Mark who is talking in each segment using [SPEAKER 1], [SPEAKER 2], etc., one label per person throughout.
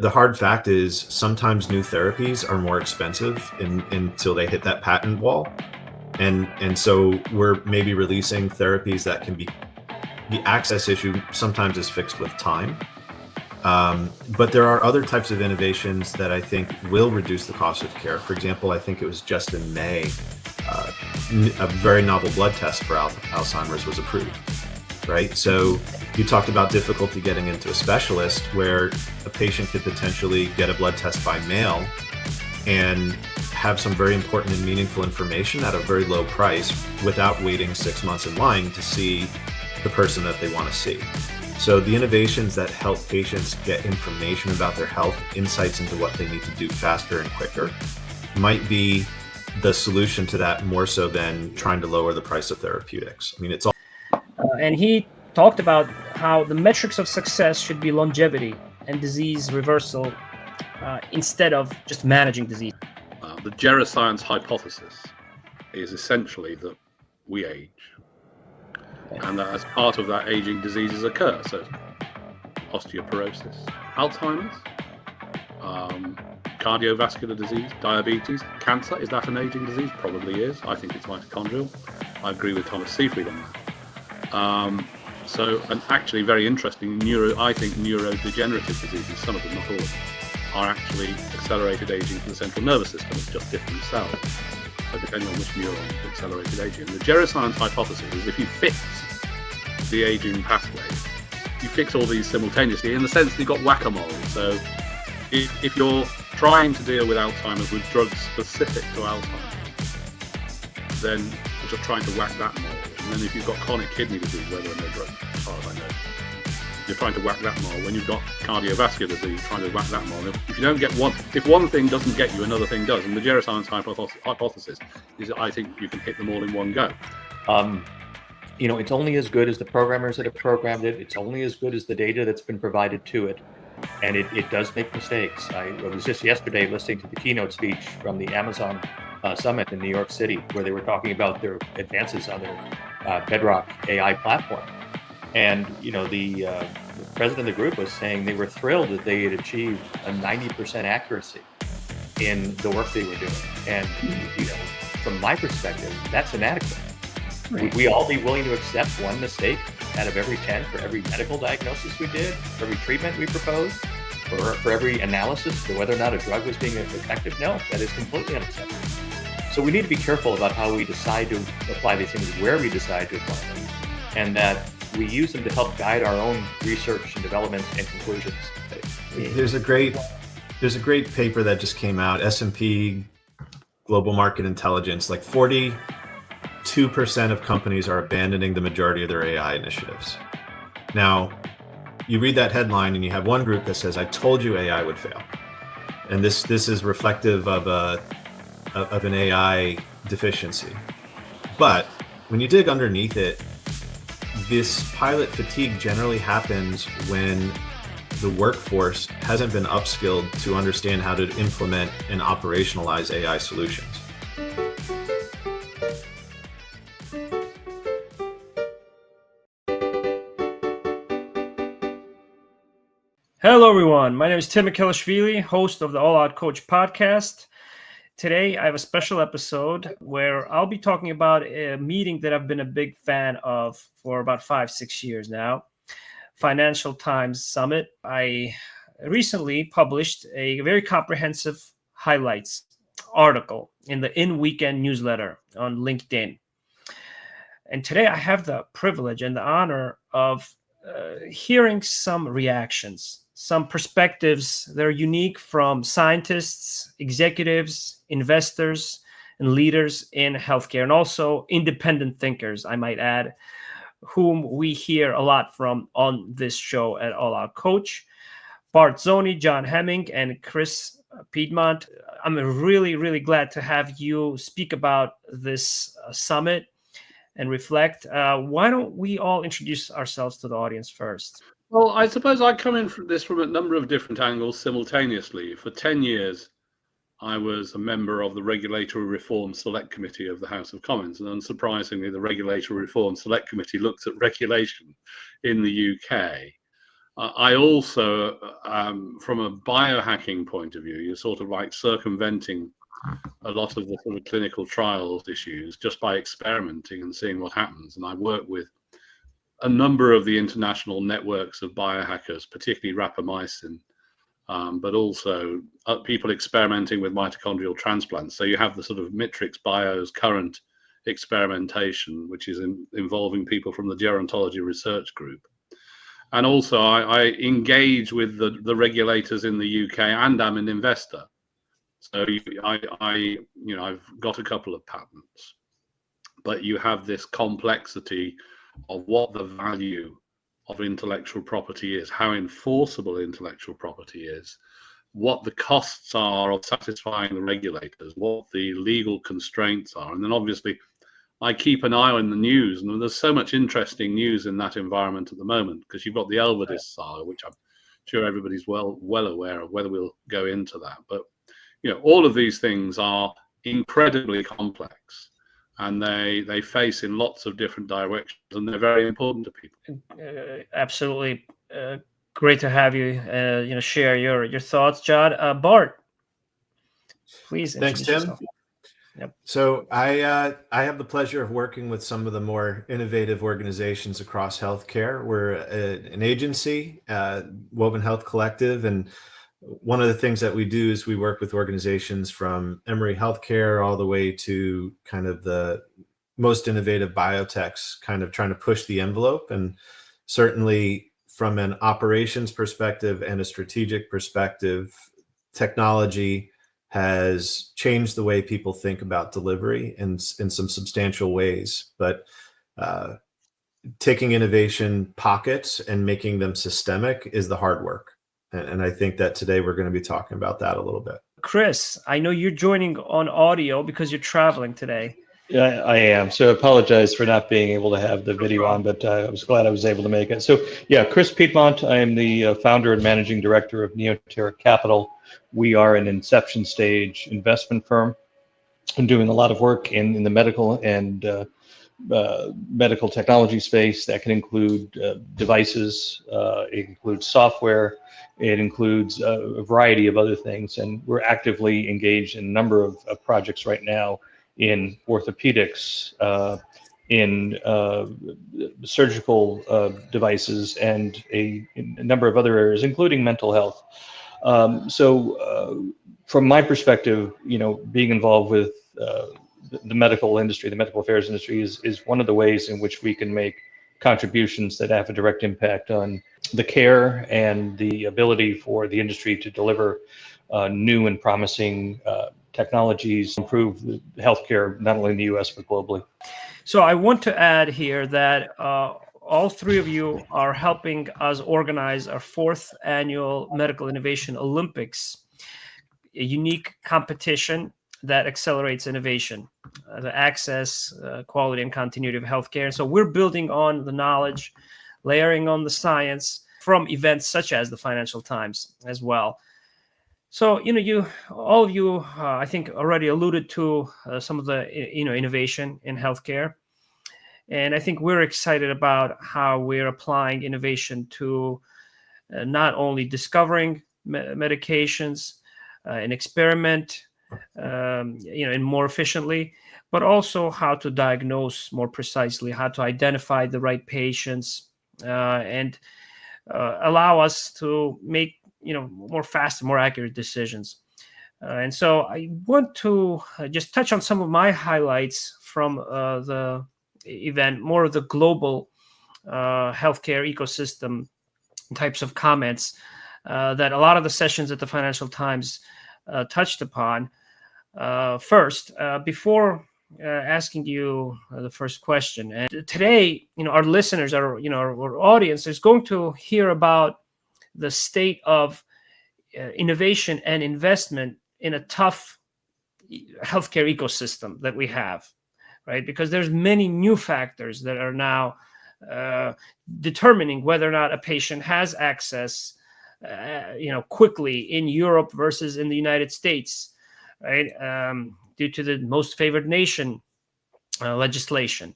[SPEAKER 1] The hard fact is sometimes new therapies are more expensive until they hit that patent wall. And so we're maybe releasing therapies that can be, the access issue sometimes is fixed with time. But there are other types of innovations that I think will reduce the cost of care. For example, I think it was just in May, a very novel blood test for Alzheimer's was approved, right? So you talked about difficulty getting into a specialist where a patient could potentially get a blood test by mail and have some very important and meaningful information at a very low price without waiting 6 months in line to see the person that they want to see. So the innovations that help patients get information about their health, insights into what they need to do faster and quicker, might be the solution to that more so than trying to lower the price of therapeutics. I mean, it's all.
[SPEAKER 2] And he talked about how the metrics of success should be longevity and disease reversal instead of just managing disease.
[SPEAKER 3] The geroscience hypothesis is essentially that we age, and that as part of that aging, diseases occur. So osteoporosis, Alzheimer's, cardiovascular disease, diabetes, cancer. Is that an aging disease? Probably is. I think it's mitochondrial. I agree with Thomas Seyfried on that. So, and actually very interesting, I think neurodegenerative diseases, some of them, not all of them, are actually accelerated aging for the central nervous system. It's just different cells. So depending on which neuron, it's accelerated aging. And the geroscience hypothesis is if you fix the aging pathway, you fix all these simultaneously, in the sense that you've got whack-a-mole. So if you're trying to deal with Alzheimer's with drugs specific to Alzheimer's, then you're just trying to whack that mole. And then if you've got chronic kidney disease, where there are no drugs, as far as I know, you're trying to whack that mole. When you've got cardiovascular disease, you're trying to whack that mole. If you don't get one, if one thing doesn't get you, another thing does. And the geroscience hypothesis is that I think you can hit them all in one go.
[SPEAKER 4] It's only as good as the programmers that have programmed it. It's only as good as the data that's been provided to it. And it does make mistakes. I was just yesterday listening to the keynote speech from the Amazon Summit in New York City, where they were talking about their advances on their Bedrock AI platform. And, the president of the group was saying they were thrilled that they had achieved a 90% accuracy in the work they were doing. And, from my perspective, that's inadequate. Would we all be willing to accept one mistake out of every 10 for every medical diagnosis we did, for every treatment we proposed, or for every analysis to whether or not a drug was being effective? No, that is completely unacceptable. So we need to be careful about how we decide to apply these things, where we decide to apply them, and that we use them to help guide our own research and development and conclusions.
[SPEAKER 1] There's a great paper that just came out, S&P Global Market Intelligence, like 42% of companies are abandoning the majority of their AI initiatives. Now, you read that headline and you have one group that says, I told you AI would fail. And this is reflective of an AI deficiency. But when you dig underneath it, this pilot fatigue generally happens when the workforce hasn't been upskilled to understand how to implement and operationalize AI solutions.
[SPEAKER 2] Hello, everyone. My name is Tim Mikhelashvili, host of the Alloutcoach podcast. Today, I have a special episode where I'll be talking about a meeting that I've been a big fan of for about 5-6 years now, Financial Times Summit. I recently published a very comprehensive highlights article in the in-weekend newsletter on LinkedIn. And today, I have the privilege and the honor of hearing some reactions, some perspectives that are unique from scientists, executives, investors, and leaders in healthcare, and also independent thinkers, I might add, whom we hear a lot from on this show at Alloutcoach. Bart Zoni, John Hemming, and Chris Piedmonte. I'm really, really glad to have you speak about this summit and reflect. Why don't we all introduce ourselves to the audience first?
[SPEAKER 3] Well, I suppose I come in from this from a number of different angles simultaneously. For 10 years, I was a member of the Regulatory Reform Select Committee of the House of Commons. And unsurprisingly, the Regulatory Reform Select Committee looks at regulation in the UK. I also, from a biohacking point of view, you're sort of like circumventing a lot of the sort of clinical trials issues just by experimenting and seeing what happens. And I work with a number of the international networks of biohackers, particularly rapamycin, but also people experimenting with mitochondrial transplants. So you have the sort of Mitrix Bio's current experimentation, which is involving people from the Gerontology Research Group. And also I engage with the regulators in the UK, and I'm an investor. So I've got a couple of patents, but you have this complexity of what the value of intellectual property is, how enforceable intellectual property is, what the costs are of satisfying the regulators, what the legal constraints are. And then obviously I keep an eye on the news, and there's so much interesting news in that environment at the moment, because you've got the Elvedis saga, which I'm sure everybody's well aware of, whether we'll go into that. But all of these things are incredibly complex, and they face in lots of different directions, and they're very important to people.
[SPEAKER 2] Absolutely, great to have you. Share your thoughts, John. Bart, please introduce yourself.
[SPEAKER 1] Yep. So I have the pleasure of working with some of the more innovative organizations across healthcare. We're an agency, Woven Health Collective, and one of the things that we do is we work with organizations from Emory Healthcare all the way to kind of the most innovative biotechs, kind of trying to push the envelope. And certainly from an operations perspective and a strategic perspective, technology has changed the way people think about delivery in some substantial ways. But taking innovation pockets and making them systemic is the hard work. And I think that today we're going to be talking about that a little bit.
[SPEAKER 2] Chris, I know you're joining on audio because you're traveling today.
[SPEAKER 4] Yeah, I am. So I apologize for not being able to have the video on, but I was glad I was able to make it. So yeah, Chris Piedmonte, I am the founder and managing director of Neoterra Capital. We are an inception stage investment firm and doing a lot of work in the medical and medical technology space. That can include devices, it includes software, it includes a variety of other things. And we're actively engaged in a number of projects right now in orthopedics, in surgical devices, and a number of other areas, including mental health. So from my perspective, being involved with the medical industry, the medical affairs industry is one of the ways in which we can make contributions that have a direct impact on the care and the ability for the industry to deliver new and promising technologies, improve healthcare, not only in the US, but globally.
[SPEAKER 2] So I want to add here that all three of you are helping us organize our 4th annual Medical Innovation Olympics, a unique competition that accelerates innovation, the access, quality, and continuity of healthcare. And so we're building on the knowledge, layering on the science from events such as the Financial Times as well. So, all of you, I think, already alluded to some of the, innovation in healthcare. And I think we're excited about how we're applying innovation to not only discovering medications and experiment, and more efficiently, but also how to diagnose more precisely, how to identify the right patients, and allow us to make more fast and more accurate decisions. And so I want to just touch on some of my highlights from the event, more of the global healthcare ecosystem types of comments that a lot of the sessions at the Financial Times touched upon. First, before asking you the first question, and today, our listeners, our audience is going to hear about the state of innovation and investment in a tough healthcare ecosystem that we have, right? Because there's many new factors that are now determining whether or not a patient has access, quickly in Europe versus in the United States, right? Due to the most favored nation legislation,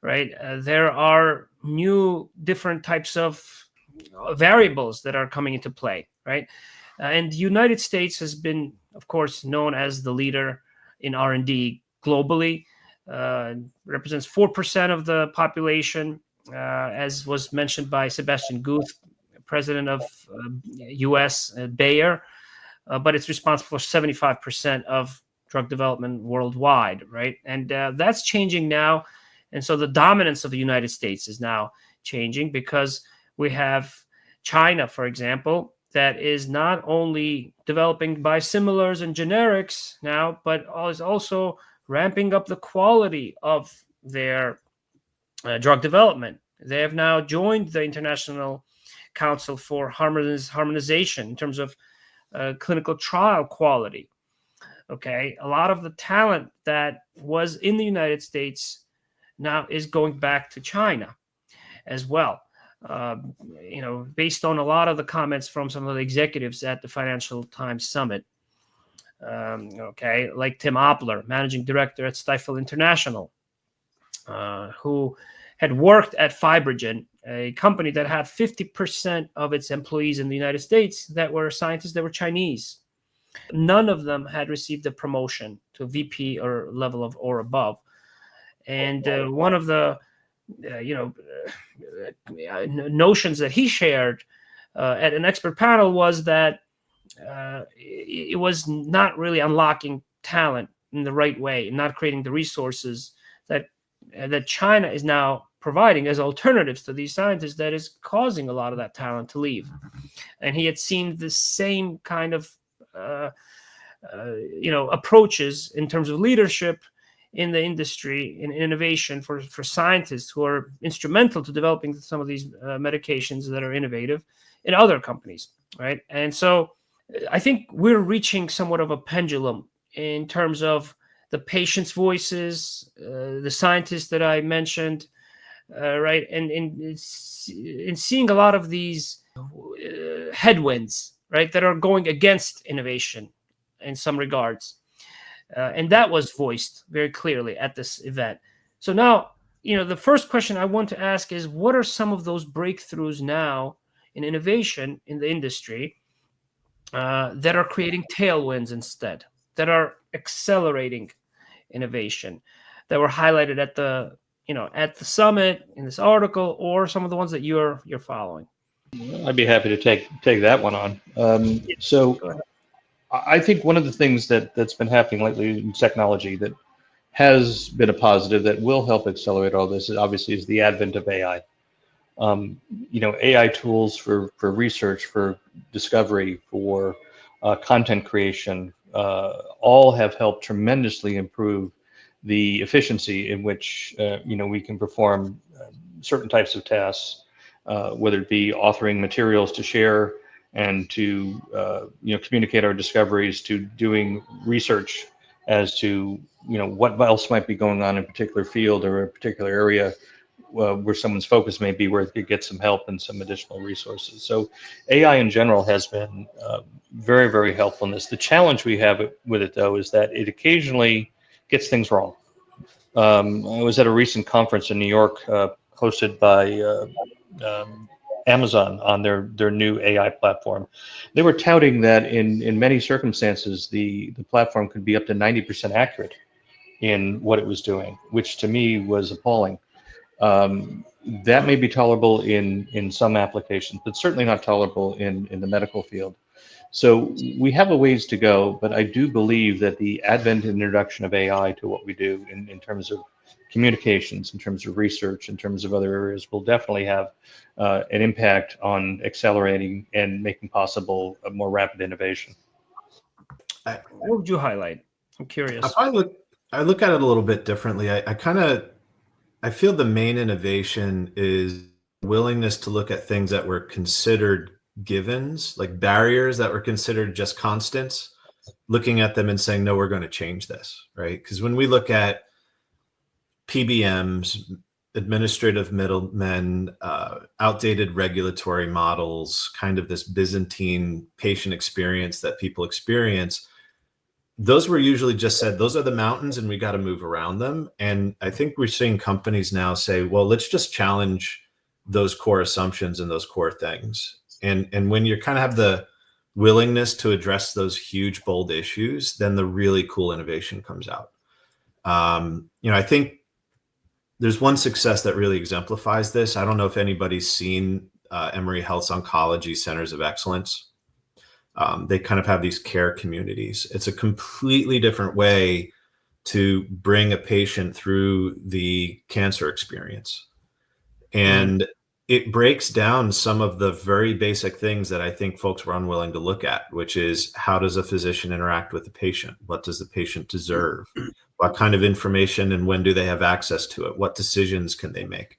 [SPEAKER 2] right? There are new different types of variables that are coming into play, right? And the United States has been, of course, known as the leader in R&D globally. Represents 4% of the population, as was mentioned by Sebastian Guth, president of US Bayer, but it's responsible for 75% of drug development worldwide, right? And that's changing now. And so the dominance of the United States is now changing because we have China, for example, that is not only developing biosimilars and generics now, but is also ramping up the quality of their drug development. They have now joined the International Council for Harmonization in terms of clinical trial quality. Okay, a lot of the talent that was in the United States now is going back to China as well. Based on a lot of the comments from some of the executives at the Financial Times Summit. Like Tim Opler, managing director at Stifel International, who had worked at Fibrogen, a company that had 50% of its employees in the United States that were scientists that were Chinese. None of them had received a promotion to VP or level of or above. And one of the notions that he shared at an expert panel was that it was not really unlocking talent in the right way, not creating the resources that China is now providing as alternatives to these scientists that is causing a lot of that talent to leave. And he had seen the same kind of approaches in terms of leadership in the industry, in innovation for scientists who are instrumental to developing some of these medications that are innovative in other companies, right? And so I think we're reaching somewhat of a pendulum in terms of the patients' voices, the scientists that I mentioned, right? And in seeing a lot of these headwinds, right, that are going against innovation in some regards. And that was voiced very clearly at this event. So now, the first question I want to ask is, what are some of those breakthroughs now in innovation in the industry that are creating tailwinds instead, that are accelerating innovation, that were highlighted at the summit in this article, or some of the ones that you're following?
[SPEAKER 4] I'd be happy to take that one on. So I think one of the things that's been happening lately in technology that has been a positive that will help accelerate all this is the advent of AI. AI tools for research, for discovery, for content creation, all have helped tremendously improve the efficiency in which we can perform certain types of tasks, whether it be authoring materials to share and to communicate our discoveries, to doing research as to what else might be going on in a particular field or a particular area where someone's focus may be, where they could get some help and some additional resources. So AI in general has been very, very helpful in this. The challenge we have with it, though, is that it occasionally gets things wrong. I was at a recent conference in New York hosted by Amazon on their new AI platform. They were touting that in many circumstances, the platform could be up to 90% accurate in what it was doing, which to me was appalling. That may be tolerable in some applications, but certainly not tolerable in the medical field. So we have a ways to go, but I do believe that the advent and introduction of AI to what we do in terms of communications, in terms of research, in terms of other areas, will definitely have an impact on accelerating and making possible a more rapid innovation.
[SPEAKER 2] What would you highlight? I'm curious.
[SPEAKER 1] I look at it a little bit differently. I feel the main innovation is willingness to look at things that were considered givens, like barriers that were considered just constants, looking at them and saying, no, we're going to change this, right? Because when we look at PBMs, administrative middlemen, outdated regulatory models, kind of this Byzantine patient experience that people experience, those were usually just said, those are the mountains and we got to move around them. And I think we're seeing companies now say, well, let's just challenge those core assumptions and those core things. And when you kind of have the willingness to address those huge, bold issues, then the really cool innovation comes out. I think there's one success that really exemplifies this. I don't know if anybody's seen Emory Health's Oncology Centers of Excellence. They kind of have these care communities. It's a completely different way to bring a patient through the cancer experience. And it breaks down some of the very basic things that I think folks were unwilling to look at, which is, how does a physician interact with the patient? What does the patient deserve? What kind of information and when do they have access to it? What decisions can they make?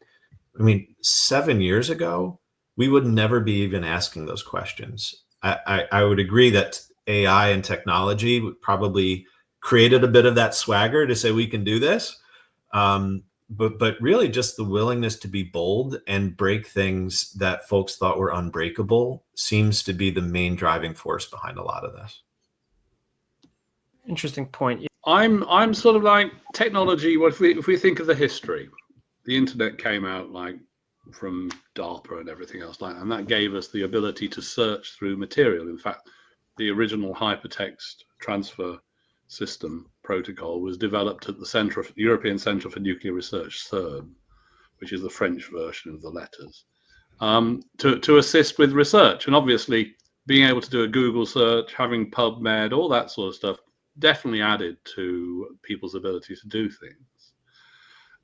[SPEAKER 1] I mean, 7 years ago, we would never be even asking those questions. I would agree that AI and technology would probably created a bit of that swagger to say we can do this. But really just the willingness to be bold and break things that folks thought were unbreakable seems to be the main driving force behind a lot of this.
[SPEAKER 2] Interesting point.
[SPEAKER 3] I'm sort of like technology. What if we think of the history, the internet came out like from DARPA and everything else like that, and that gave us the ability to search through material. In fact, the original hypertext transfer system protocol was developed at the European Centre for Nuclear Research, CERN, which is the French version of the letters, to assist with research. And obviously, being able to do a Google search, having PubMed, all that sort of stuff, definitely added to people's ability to do things.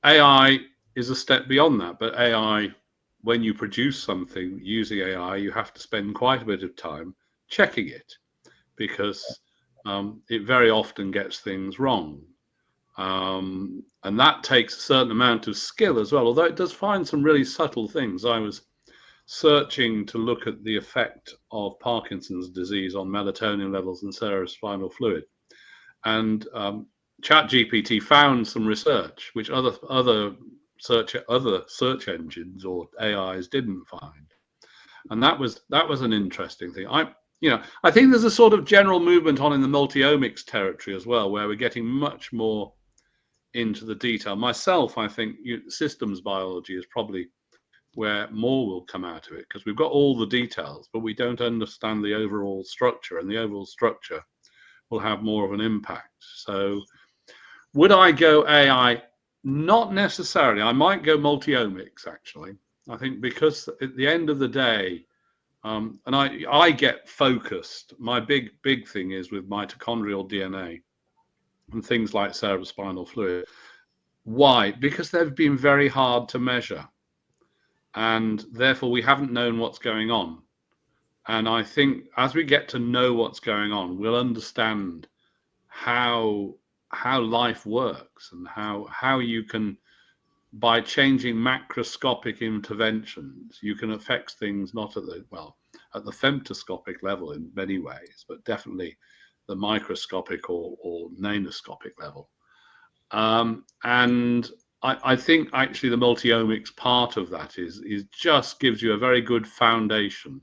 [SPEAKER 3] AI is a step beyond that, but AI, when you produce something using AI, you have to spend quite a bit of time checking it, because it very often gets things wrong. And that takes a certain amount of skill as well, although it does find some really subtle things. I was searching to look at the effect of Parkinson's disease on melatonin levels and cerebrospinal fluid. And ChatGPT found some research which other search engines or AIs didn't find. And that was an interesting thing. I think there's a sort of general movement on in the multi-omics territory as well, where we're getting much more into the detail. Myself, I think systems biology is probably where more will come out of it, because we've got all the details, but we don't understand the overall structure, and the overall structure will have more of an impact. So would I go AI? Not necessarily. I might go multi-omics, actually. I think because at the end of the day, and I get focused. My big thing is with mitochondrial DNA and things like cerebrospinal fluid. Why? Because they've been very hard to measure, and therefore we haven't known what's going on. And I think as we get to know what's going on, we'll understand how life works, and how you can, by changing macroscopic interventions, you can affect things not at the femtoscopic level in many ways, but definitely the microscopic or nanoscopic level. And I think actually the multi-omics part of that is just gives you a very good foundation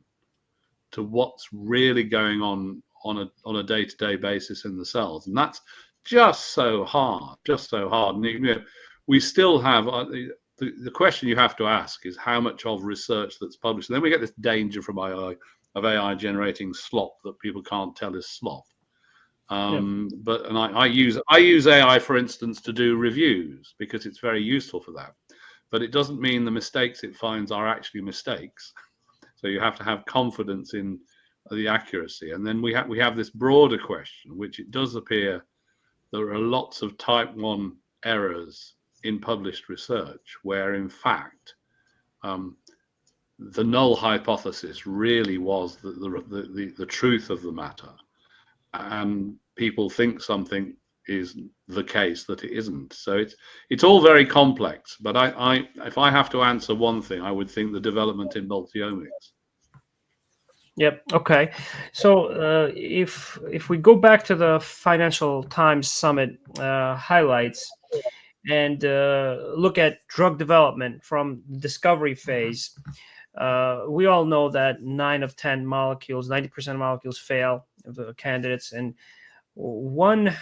[SPEAKER 3] to what's really going on a day-to-day basis in the cells. And that's just so hard. And, we still have the question you have to ask is how much of research that's published. And then we get this danger from AI generating slop that people can't tell is slop. But I use AI, for instance, to do reviews, because it's very useful for that. But it doesn't mean the mistakes it finds are actually mistakes. So you have to have confidence in the accuracy. And then we have this broader question, which it does appear there are lots of type 1 errors in published research, where in fact the null hypothesis really was the truth of the matter, and people think something is the case that it isn't. So it's all very complex. But if I have to answer one thing, I would think the development in multi-omics.
[SPEAKER 2] Yep. Okay. So if we go back to the Financial Times Summit highlights and look at drug development from the discovery phase, we all know that 9 of 10 molecules, 90% of molecules fail, the candidates. And one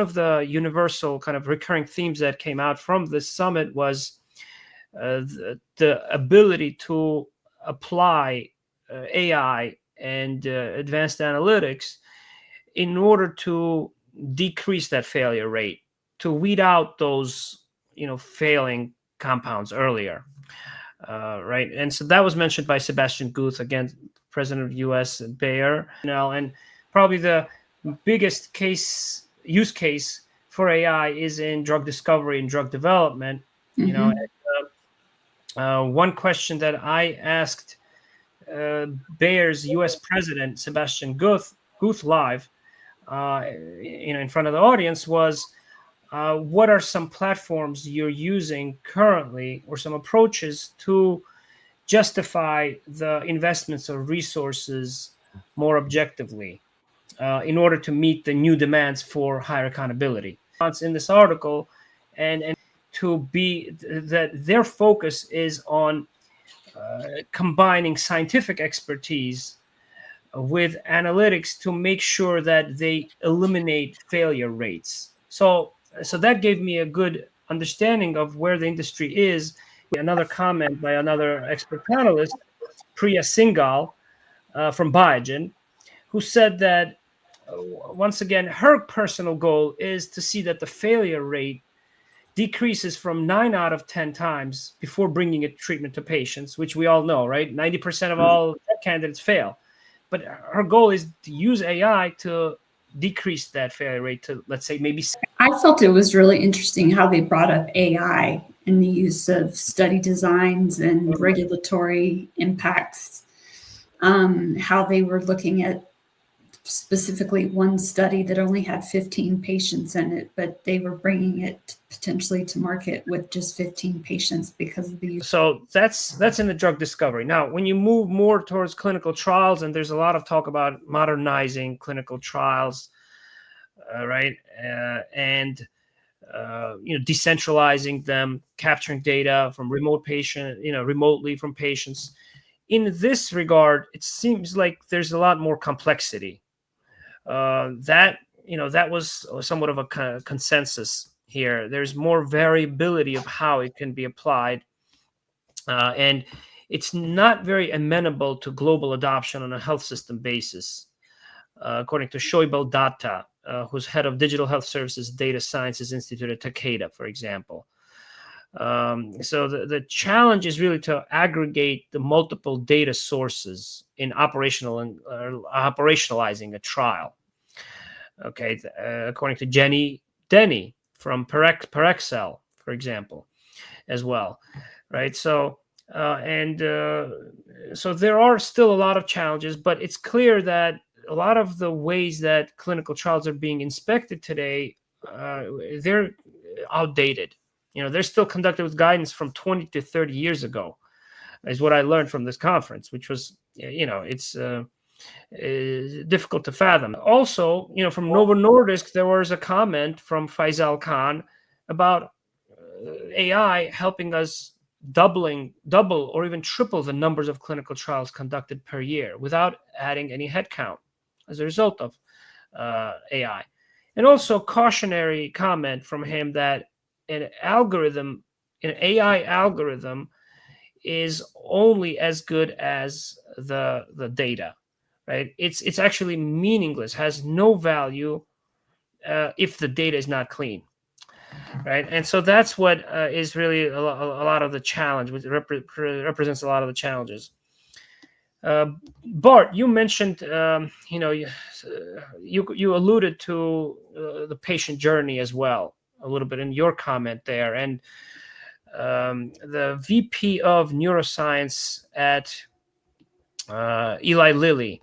[SPEAKER 2] of the universal kind of recurring themes that came out from this summit was the ability to apply AI and advanced analytics in order to decrease that failure rate, to weed out those failing compounds earlier, right? And so that was mentioned by Sebastian Guth, again, president of US Bayer. And probably the biggest use case for AI is in drug discovery and drug development. One question that I asked Bayer's U.S. president Sebastian Guth live, in front of the audience was, what are some platforms you're using currently, or some approaches to justify the investments of resources more objectively in order to meet the new demands for higher accountability? In this article, and to be that their focus is on combining scientific expertise with analytics to make sure that they eliminate failure rates. So that gave me a good understanding of where the industry is. Another comment by another expert panelist, Priya Singhal from Biogen, who said that once again, her personal goal is to see that the failure rate decreases from 9 out of 10 times before bringing a treatment to patients, which we all know, right? 90% of all candidates fail. But her goal is to use AI to decrease that failure rate to, let's say, maybe.
[SPEAKER 5] I felt it was really interesting how they brought up AI and the use of study designs and regulatory impacts, how they were looking at specifically one study that only had 15 patients in it, but they were bringing it potentially to market with just 15 patients because of the use.
[SPEAKER 2] So that's in the drug discovery. Now, when you move more towards clinical trials, and there's a lot of talk about modernizing clinical trials, right? And decentralizing them, capturing data from remotely from patients. In this regard, it seems like there's a lot more complexity. That was somewhat of a consensus here. There's more variability of how it can be applied, and it's not very amenable to global adoption on a health system basis, according to Shoibal Datta, who's head of Digital Health Services Data Sciences Institute at Takeda, for example. So the challenge is really to aggregate the multiple data sources in operationalizing a trial. Okay, according to Jenny Denny from Parexel, for example, as well, right? So so there are still a lot of challenges, but it's clear that a lot of the ways that clinical trials are being inspected today, they're outdated. They're still conducted with guidance from 20 to 30 years ago, is what I learned from this conference, which was, it's difficult to fathom. Also, from Novo Nordisk, there was a comment from Faisal Khan about AI helping us double or even triple the numbers of clinical trials conducted per year without adding any headcount as a result of AI. And also cautionary comment from him that an AI algorithm is only as good as the data, right? It's actually meaningless, has no value if the data is not clean, right? And so that's what is really a lot of the challenge, which represents a lot of the challenges. Bart, you mentioned, you alluded to the patient journey as well a little bit in your comment there, and the VP of neuroscience at Eli Lilly,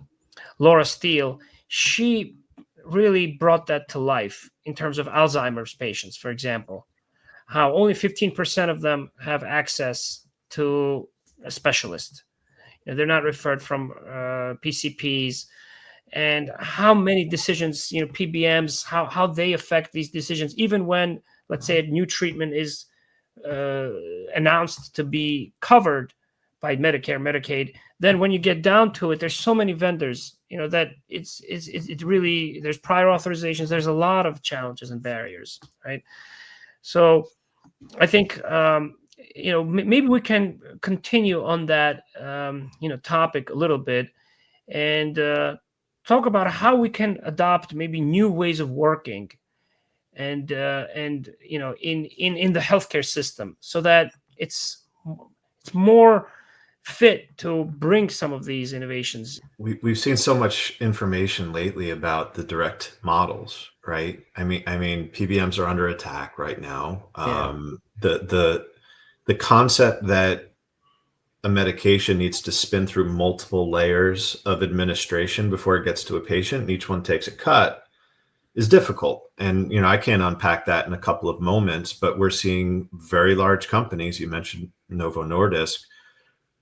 [SPEAKER 2] Laura Steele, she really brought that to life in terms of Alzheimer's patients, for example, how only 15% of them have access to a specialist. They're not referred from PCPs, and how many decisions, PBMs, how they affect these decisions, even when, let's say, a new treatment is announced to be covered by Medicare, Medicaid. Then when you get down to it, there's so many vendors, that it really, there's prior authorizations. There's a lot of challenges and barriers, right? So I think, maybe we can continue on that topic a little bit and talk about how we can adopt maybe new ways of working and in the healthcare system so that it's more fit to bring some of these innovations.
[SPEAKER 1] We've seen so much information lately about the direct models, right? I mean, PBMs are under attack right now. The concept that a medication needs to spin through multiple layers of administration before it gets to a patient, and each one takes a cut, is difficult. And I can't unpack that in a couple of moments, but we're seeing very large companies. You mentioned Novo Nordisk,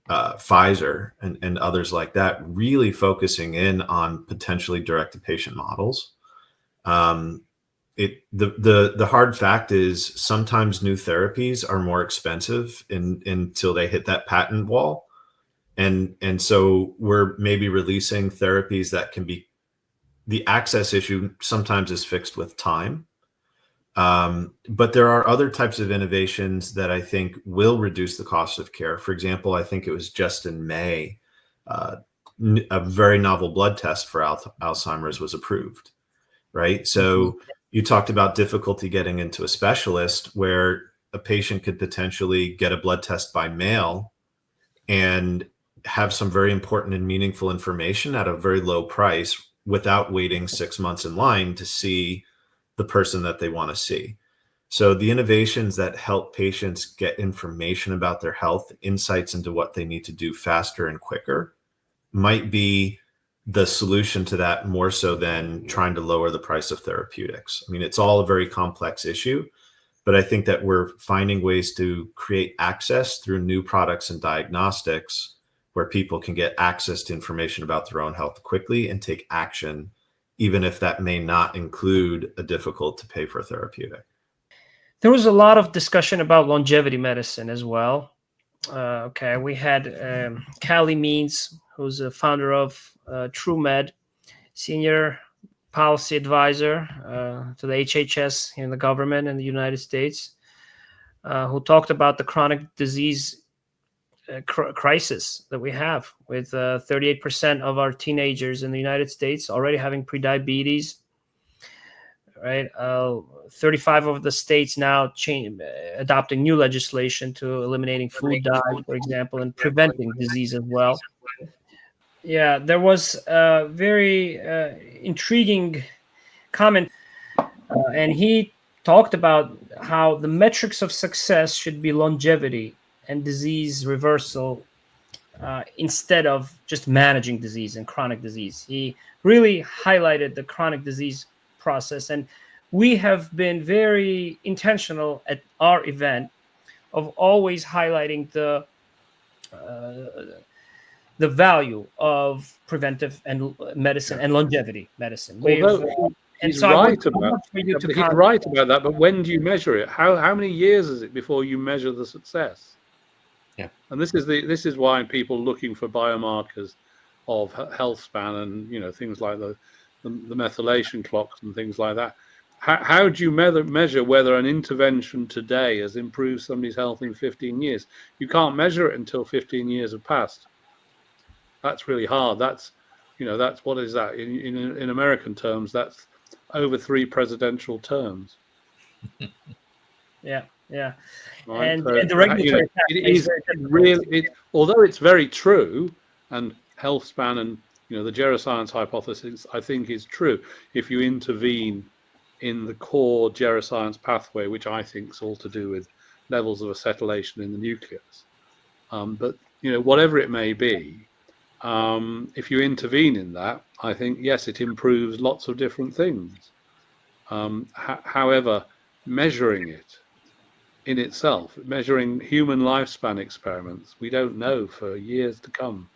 [SPEAKER 1] Pfizer, and others like that, really focusing in on potentially direct-to-patient models. The hard fact is sometimes new therapies are more expensive until they hit that patent wall, and so we're maybe releasing therapies that can be, the access issue sometimes is fixed with time. But there are other types of innovations that I think will reduce the cost of care. For example, I think it was just in May, a very novel blood test for Alzheimer's was approved, right? So you talked about difficulty getting into a specialist, where a patient could potentially get a blood test by mail and have some very important and meaningful information at a very low price without waiting 6 months in line to see the person that they want to see. So the innovations that help patients get information about their health, insights into what they need to do faster and quicker, might be the solution to that, more so than trying to lower the price of therapeutics. I mean, it's all a very complex issue, but I think that we're finding ways to create access through new products and diagnostics where people can get access to information about their own health quickly and take action, even if that may not include a difficult to pay for therapeutic.
[SPEAKER 2] There was a lot of discussion about longevity medicine as well. We had Callie Means, who's a founder of TrueMed, senior policy advisor to the HHS in the government in the United States, who talked about the chronic disease crisis that we have, with 38% of our teenagers in the United States already having prediabetes. Right, 35 of the states now adopting new legislation to eliminating food dyes, for example, and preventing disease as well. Yeah, there was a very intriguing comment, and he talked about how the metrics of success should be longevity and disease reversal instead of just managing disease and chronic disease. He really highlighted the chronic disease process, and we have been very intentional at our event of always highlighting the value of preventive and medicine and longevity medicine.
[SPEAKER 3] Although he's right about that, but when do you measure it? How many years is it before you measure the success?
[SPEAKER 4] Yeah,
[SPEAKER 3] and this is why people looking for biomarkers of health span and things like the methylation clocks and things like that. How do you measure whether an intervention today has improved somebody's health in 15 years? You can't measure it until 15 years have passed. That's really hard. That's what is that in American terms? That's over 3 presidential terms.
[SPEAKER 2] Yeah.
[SPEAKER 3] Right?
[SPEAKER 2] And the regulatory
[SPEAKER 3] it is really, although it's very true, and health span and the geroscience hypothesis, I think, is true if you intervene in the core geroscience pathway, which I think is all to do with levels of acetylation in the nucleus. But whatever it may be, if you intervene in that, I think, yes, it improves lots of different things. However, measuring it in itself, measuring human lifespan experiments, we don't know for years to come.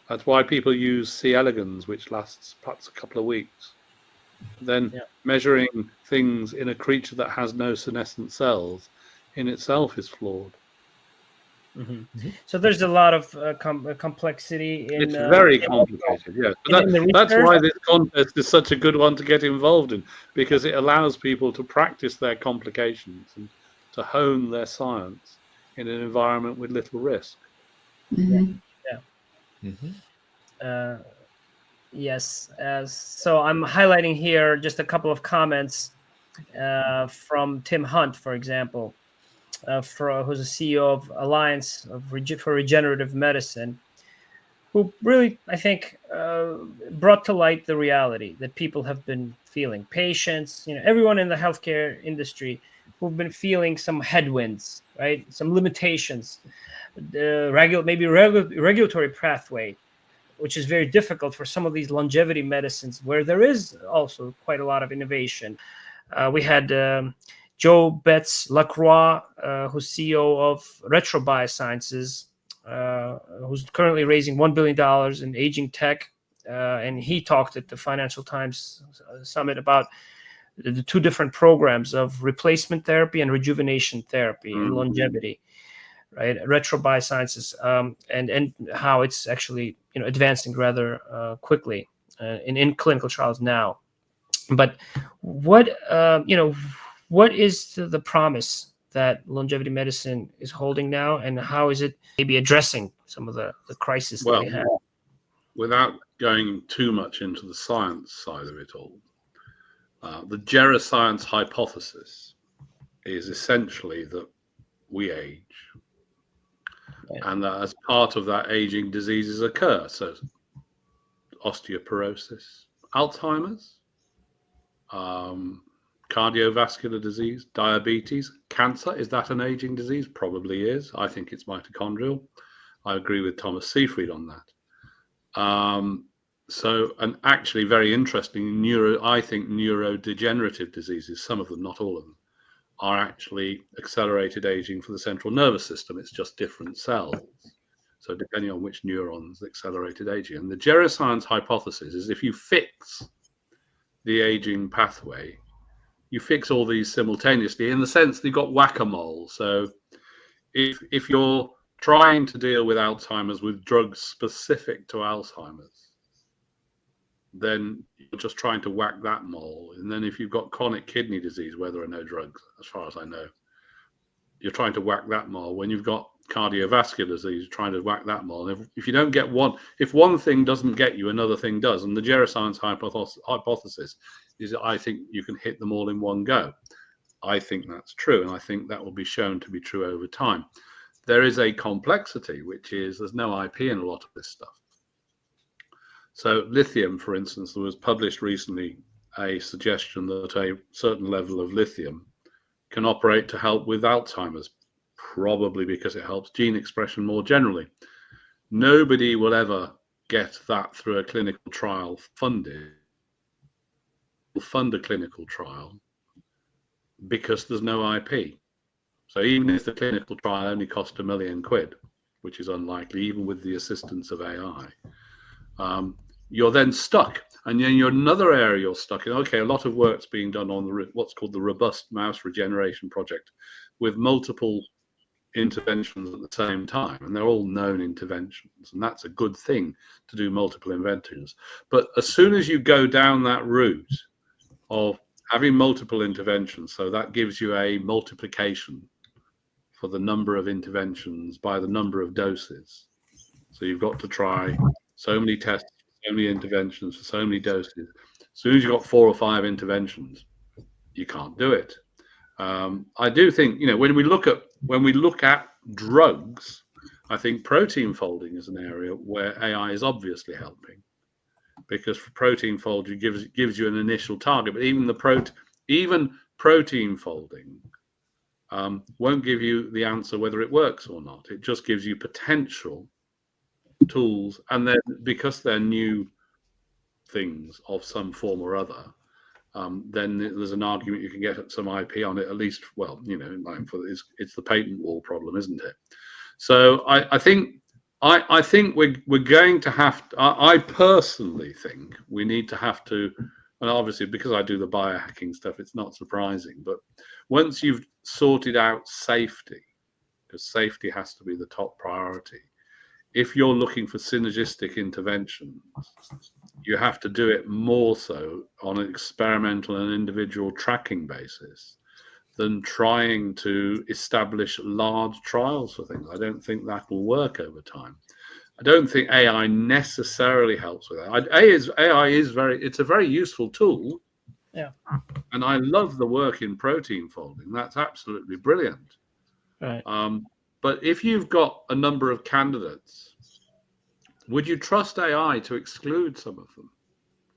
[SPEAKER 3] That's why people use C. elegans, which lasts perhaps a couple of weeks. Then measuring things in a creature that has no senescent cells in itself is flawed.
[SPEAKER 2] Mm-hmm. So there's a lot of complexity.
[SPEAKER 3] It's very complicated, yes. But that's why this contest is such a good one to get involved in, because it allows people to practice their complications and to hone their science in an environment with little risk.
[SPEAKER 5] Mhm.
[SPEAKER 2] Yes. So I'm highlighting here just a couple of comments from Tim Hunt, for example, who's a CEO of Alliance for Regenerative Medicine, who really, I think, brought to light the reality that people have been feeling. Patients, everyone in the healthcare industry who've been feeling some headwinds, right? Some limitations, regulatory pathway, which is very difficult for some of these longevity medicines where there is also quite a lot of innovation. We had Joe Betts-Lacroix, who's CEO of Retro Biosciences, who's currently raising $1 billion in aging tech. And he talked at the Financial Times Summit about the two different programs of replacement therapy and rejuvenation therapy and longevity, right? Retro Biosciences, and how it's actually advancing rather quickly in clinical trials now. But what is the promise that longevity medicine is holding now, and how is it maybe addressing some of the crisis that we have?
[SPEAKER 3] Without going too much into the science side of it all, the geroscience hypothesis is essentially that we age, and that as part of that aging, diseases occur. So osteoporosis, Alzheimer's, cardiovascular disease, diabetes, cancer. Is that an aging disease? Probably is. I think it's mitochondrial. I agree with Thomas Seyfried on that. So, and actually very interesting, I think neurodegenerative diseases, some of them, not all of them, are actually accelerated aging for the central nervous system. It's just different cells. So depending on which neurons, accelerated aging. And the geroscience hypothesis is if you fix the aging pathway, you fix all these simultaneously, in the sense that you've got whack-a-mole. So if you're trying to deal with Alzheimer's with drugs specific to Alzheimer's, then you're just trying to whack that mole. And then if you've got chronic kidney disease where there are no drugs, as far as I know, you're trying to whack that mole. When you've got cardiovascular disease, you're trying to whack that mole. And if you don't get one, if one thing doesn't get you, another thing does. And the geroscience hypothesis is that I think you can hit them all in one go. I think that's true, and I think that will be shown to be true over time. There is a complexity, which is there's no IP in a lot of this stuff. So lithium, for instance, there was published recently a suggestion that a certain level of lithium can operate to help with Alzheimer's, probably because it helps gene expression more generally. Nobody will ever get that through a clinical trial funded. Will fund a clinical trial because there's no IP. So even if the clinical trial only cost £1 million, which is unlikely, even with the assistance of AI, you're then stuck. And then you're another area you're stuck in. Okay, a lot of work's being done on what's called the robust mouse regeneration project, with multiple interventions at the same time, and they're all known interventions, and that's a good thing to do multiple interventions. But as soon as you go down that route of having multiple interventions, so that gives you a multiplication for the number of interventions by the number of doses. So you've got to try so many tests, so many interventions for so many doses. As soon as you've got 4 or 5 interventions, you can't do it. I do think, when we look at drugs, I think protein folding is an area where AI is obviously helping, because for protein folding gives you an initial target, but even protein folding won't give you the answer whether it works or not. It just gives you potential tools, and then because they're new things of some form or other, then there's an argument you can get some IP on it, at least. Well, it's the patent wall problem, isn't it? So I think we're going to have to, I personally think we need to have to, and obviously because I do the biohacking stuff, it's not surprising, but once you've sorted out safety, because safety has to be the top priority, if you're looking for synergistic interventions, you have to do it more so on an experimental and individual tracking basis than trying to establish large trials for things. I don't think that will work over time. I don't think AI necessarily helps with that. AI is it's a very useful tool.
[SPEAKER 2] Yeah.
[SPEAKER 3] And I love the work in protein folding. That's absolutely brilliant.
[SPEAKER 2] Right.
[SPEAKER 3] But if you've got a number of candidates, would you trust AI to exclude some of them?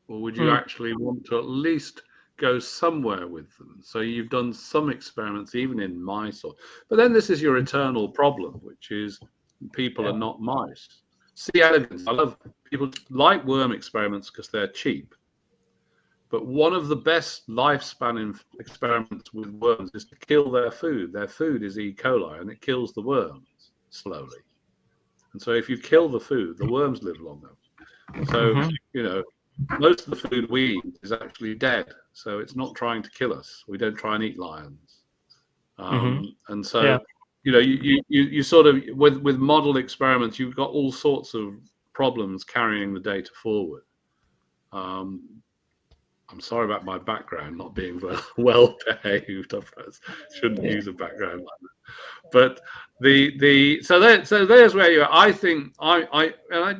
[SPEAKER 3] Or would you actually want to at least go somewhere with them? So you've done some experiments, even in mice. But then this is your eternal problem, which is people are not mice. C. elegans. I love people like worm experiments because they're cheap. But one of the best lifespan experiments with worms is to kill their food. Their food is E. coli, and it kills the worms slowly. And so if you kill the food, the worms live longer. So, most of the food we eat is actually dead. So it's not trying to kill us. We don't try and eat lions. And so, you sort of, with model experiments, you've got all sorts of problems carrying the data forward. I'm sorry about my background not being well behaved. I shouldn't use a background like that. But so there's where you are. I think I'm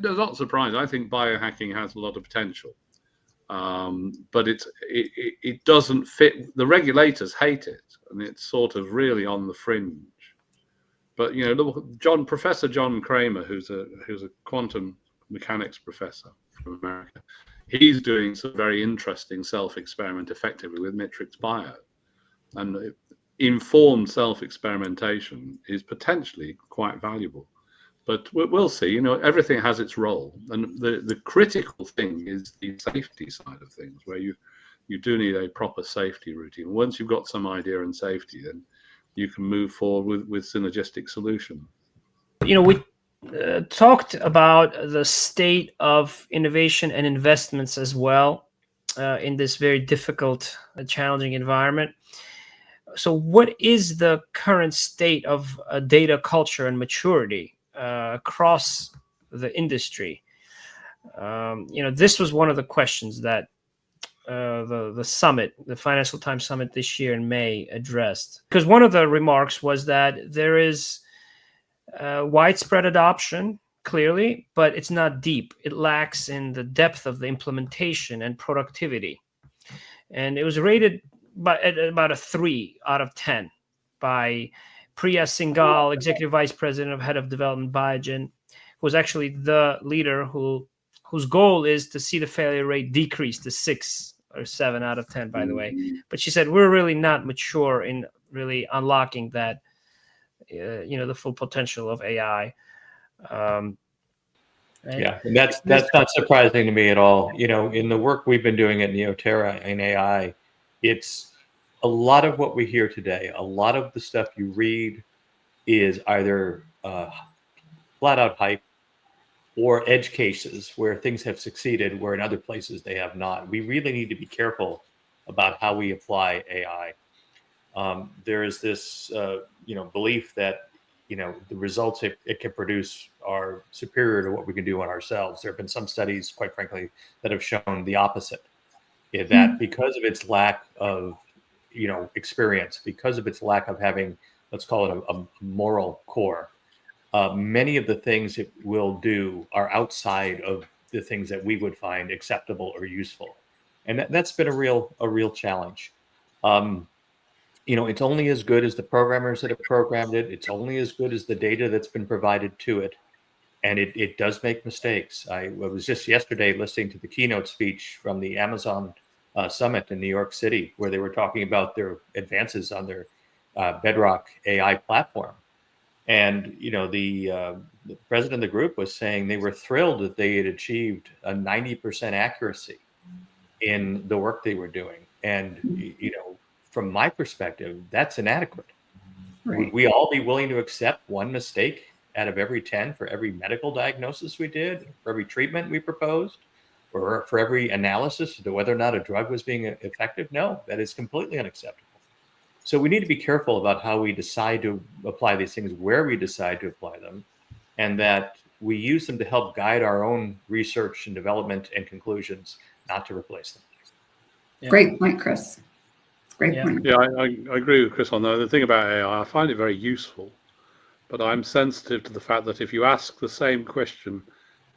[SPEAKER 3] not surprised. I think biohacking has a lot of potential, but it doesn't fit. The regulators hate it, and it's sort of really on the fringe. But Professor John Kramer, who's a quantum mechanics professor from America, he's doing some very interesting self-experiment effectively with Matrix Bio, and informed self-experimentation is potentially quite valuable. But we'll see. Everything has its role, and the critical thing is the safety side of things, where you do need a proper safety routine. Once you've got some idea in safety, then you can move forward with synergistic solution.
[SPEAKER 2] We talked about the state of innovation and investments as well in this very difficult, challenging environment. So what is the current state of data culture and maturity across the industry? This was one of the questions that the summit, the Financial Times Summit this year in May, addressed. Because one of the remarks was that there is widespread adoption, clearly, but it's not deep. It lacks in the depth of the implementation and productivity. And it was rated at about a 3 out of 10 by Priya Singhal, Executive Vice President of Head of Development, Biogen, who was actually the leader whose goal is to see the failure rate decrease to 6 or 7 out of 10, by the way. But she said, we're really not mature in really unlocking that, the full potential of AI.
[SPEAKER 4] And that's not surprising to me at all. In the work we've been doing at Neoterra in AI, it's a lot of what we hear today. A lot of the stuff you read is either flat out hype or edge cases where things have succeeded where in other places they have not. We really need to be careful about how we apply AI. There is this belief that the results it can produce are superior to what we can do on ourselves. There have been some studies, quite frankly, that have shown the opposite. That because of its lack of experience, because of its lack of having, let's call it a moral core, many of the things it will do are outside of the things that we would find acceptable or useful, and that's been a real challenge. It's only as good as the programmers that have programmed it. It's only as good as the data that's been provided to it. And it does make mistakes. I was just yesterday listening to the keynote speech from the Amazon Summit in New York City, where they were talking about their advances on their Bedrock AI platform. And, the president of the group was saying they were thrilled that they had achieved a 90% accuracy in the work they were doing. And, from my perspective, that's inadequate. Right. Would we all be willing to accept one mistake out of every 10 for every medical diagnosis we did, for every treatment we proposed, or for every analysis as to whether or not a drug was being effective? No, that is completely unacceptable. So we need to be careful about how we decide to apply these things, where we decide to apply them, and that we use them to help guide our own research and development and conclusions, not to replace them.
[SPEAKER 5] Yeah. Great point, Chris. Great
[SPEAKER 2] Yeah.
[SPEAKER 5] point.
[SPEAKER 3] Yeah, I agree with Chris on that. The thing about AI, I find it very useful, but I'm sensitive to the fact that if you ask the same question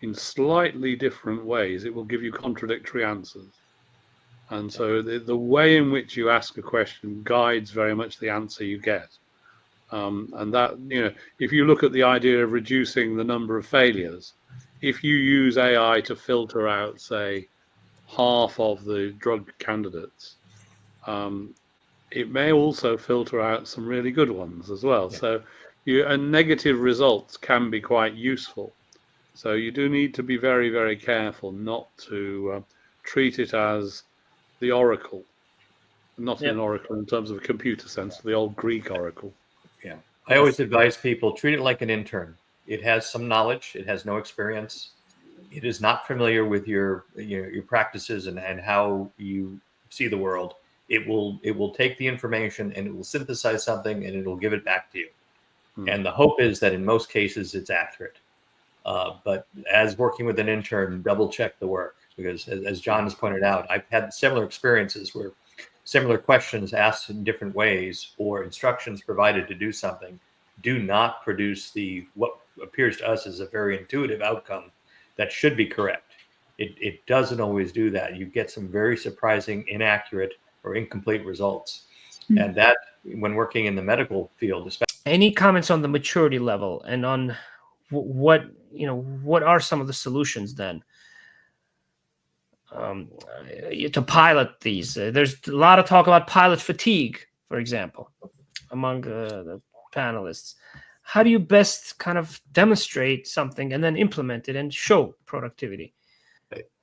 [SPEAKER 3] in slightly different ways, it will give you contradictory answers. And so the way in which you ask a question guides very much the answer you get. And that, if you look at the idea of reducing the number of failures, if you use AI to filter out, say, half of the drug candidates, it may also filter out some really good ones as well. Yeah. So and negative results can be quite useful. So you do need to be very, very careful not to treat it as the oracle, not an oracle in terms of a computer sense, the old Greek oracle.
[SPEAKER 4] Yeah. I always advise people, treat it like an intern. It has some knowledge. It has no experience. It is not familiar with your practices and how you see the world. It will take the information and it will synthesize something and it'll give it back to you. And the hope is that in most cases it's accurate. But as working with an intern, double check the work, because as John has pointed out, I've had similar experiences where similar questions asked in different ways or instructions provided to do something do not produce what appears to us as a very intuitive outcome that should be correct. It doesn't always do that. You get some very surprising, inaccurate, or incomplete results. Mm-hmm. And that, when working in the medical field, especially.
[SPEAKER 2] Any comments on the maturity level and on what are some of the solutions then to pilot these? There's a lot of talk about pilot fatigue, for example, among the panelists. How do you best kind of demonstrate something and then implement it and show productivity?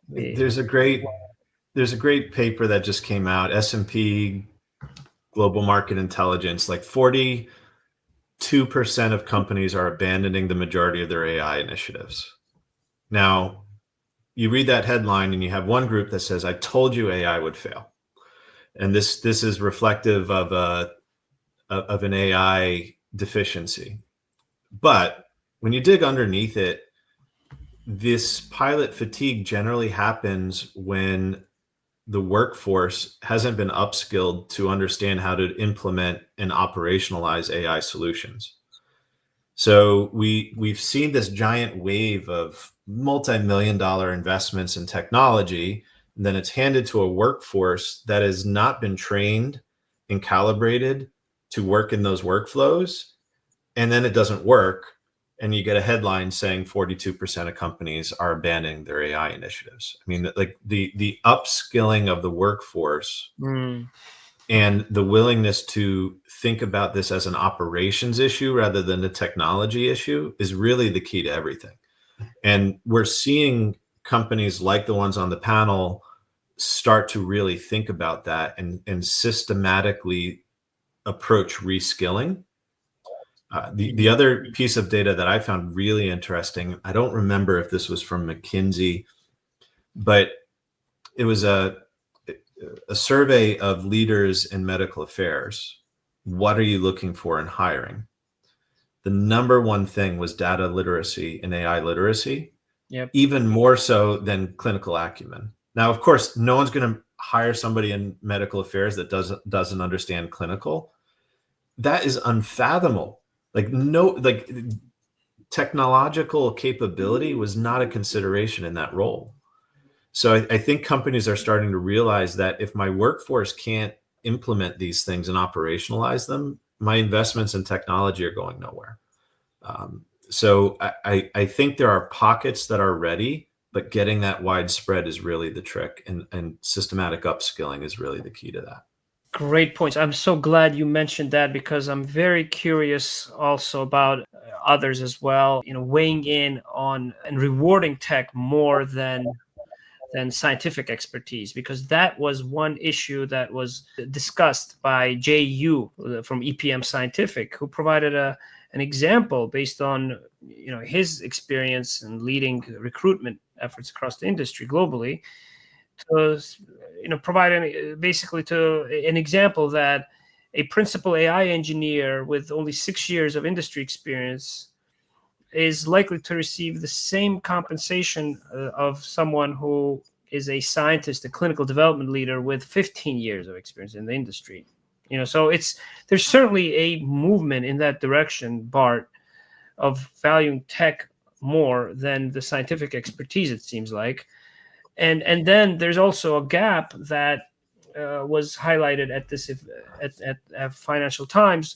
[SPEAKER 1] There's a great paper that just came out, S&P Global Market Intelligence, like 42% of companies are abandoning the majority of their AI initiatives. Now, you read that headline and you have one group that says, I told you AI would fail. And this is reflective of an AI deficiency. But when you dig underneath it, this pilot fatigue generally happens when the workforce hasn't been upskilled to understand how to implement and operationalize AI solutions. So we've seen this giant wave of multi-million-dollar investments in technology, and then it's handed to a workforce that has not been trained and calibrated to work in those workflows, and then it doesn't work. And you get a headline saying 42% of companies are abandoning their AI initiatives. I mean, like the upskilling of the workforce and the willingness to think about this as an operations issue rather than a technology issue is really the key to everything. And we're seeing companies like the ones on the panel start to really think about that and systematically approach reskilling. The other piece of data that I found really interesting, I don't remember if this was from McKinsey, but it was a survey of leaders in medical affairs. What are you looking for in hiring? The number one thing was data literacy and AI literacy, even more so than clinical acumen. Now, of course, no one's going to hire somebody in medical affairs that doesn't understand clinical. That is unfathomable. Technological capability was not a consideration in that role. So I think companies are starting to realize that if my workforce can't implement these things and operationalize them, my investments in technology are going nowhere. So I think there are pockets that are ready, but getting that widespread is really the trick, and systematic upskilling is really the key to that.
[SPEAKER 2] Great points. I'm so glad you mentioned that, because I'm very curious also about others as well, weighing in on and rewarding tech more than scientific expertise, because that was one issue that was discussed by J.U. from EPM Scientific, who provided an example based on his experience in leading recruitment efforts across the industry globally, to provide basically to an example that a principal AI engineer with only 6 years of industry experience is likely to receive the same compensation of someone who is a scientist, a clinical development leader with 15 years of experience in the industry. So there's certainly a movement in that direction, Bart, of valuing tech more than the scientific expertise, it seems like. And then there's also a gap that was highlighted at Financial Times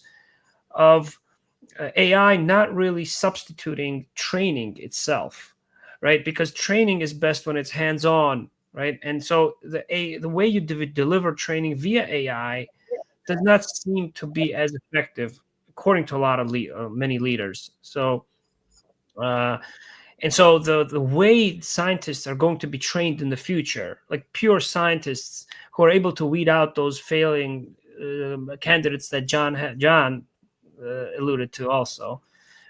[SPEAKER 2] of AI not really substituting training itself, right? Because training is best when it's hands-on, right? And so the way you deliver training via AI does not seem to be as effective, according to a lot of many leaders. So, and so the way scientists are going to be trained in the future, like pure scientists who are able to weed out those failing candidates that John alluded to also,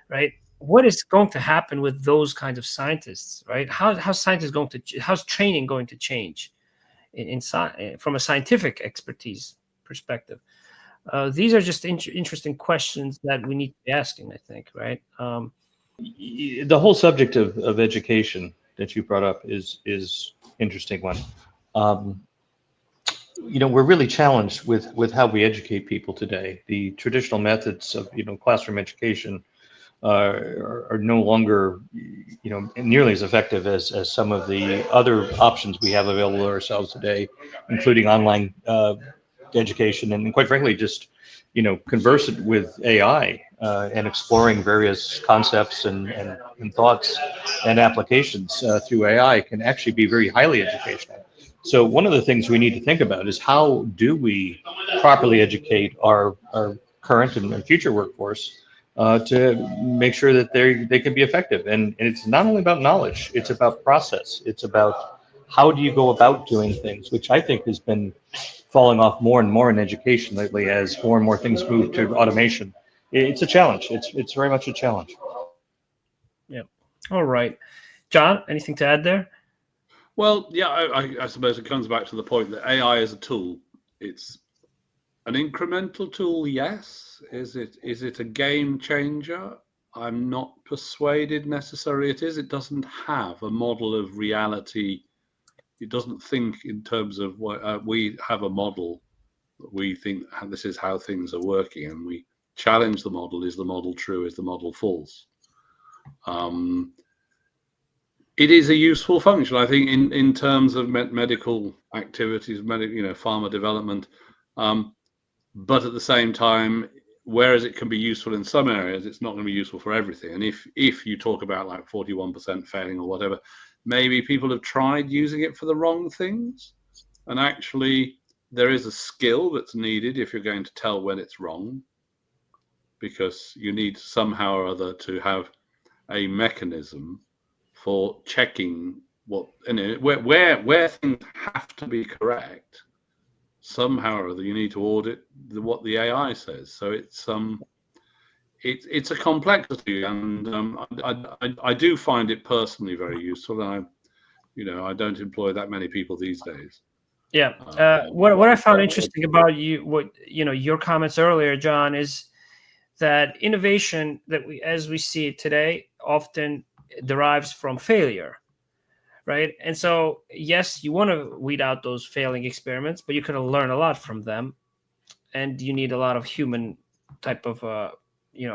[SPEAKER 2] right? What is going to happen with those kinds of scientists, right? How's training going to change from a scientific expertise perspective? These are just interesting questions that we need to be asking, I think, right?
[SPEAKER 4] The whole subject of education that you brought up is interesting one. We're really challenged with how we educate people today. The traditional methods of classroom education are no longer nearly as effective as some of the other options we have available to ourselves today, including online education and quite frankly just conversant with AI and exploring various concepts and thoughts and applications through AI can actually be very highly educational. So one of the things we need to think about is how do we properly educate our current and future workforce to make sure that they can be effective. And it's not only about knowledge, it's about process. It's about how do you go about doing things, which I think has been falling off more and more in education lately as more and more things move to automation. It's a challenge. It's very much a challenge.
[SPEAKER 2] Yeah. All right. John, anything to add there?
[SPEAKER 3] Well, yeah, I suppose it comes back to the point that AI is a tool. It's an incremental tool, yes. Is it a game changer? I'm not persuaded necessarily it is. It doesn't have a model of reality. It doesn't think in terms of what we have a model that we think this is how things are working, and we challenge the model. Is the model true? Is the model false? It is a useful function, I think, in terms of medical activities, pharma development. But at the same time, whereas it can be useful in some areas, it's not going to be useful for everything. And if you talk about like 41% failing or whatever, maybe people have tried using it for the wrong things. And actually, there is a skill that's needed if you're going to tell when it's wrong, because you need somehow or other to have a mechanism for checking where things have to be correct. Somehow or other, you need to audit what the AI says. So it's a complexity, and I do find it personally very useful. And I don't employ that many people these days.
[SPEAKER 2] Yeah. What I found interesting about your comments earlier, John, is that innovation as we see it today often derives from failure, right? And so, yes, you want to weed out those failing experiments, but you can learn a lot from them, and you need a lot of human type of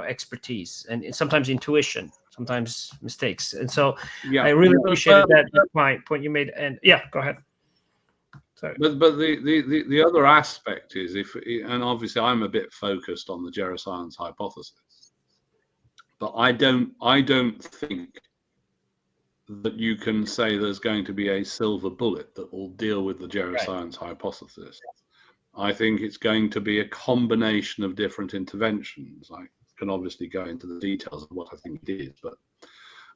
[SPEAKER 2] expertise and sometimes intuition, sometimes mistakes. And so, yeah, I really appreciated that point you made. And yeah, go ahead. Sorry.
[SPEAKER 3] But the other aspect is and obviously I'm a bit focused on the geroscience hypothesis, but I don't think that you can say there's going to be a silver bullet that will deal with the geroscience hypothesis. I think it's going to be a combination of different interventions. I can obviously go into the details of what I think it is, but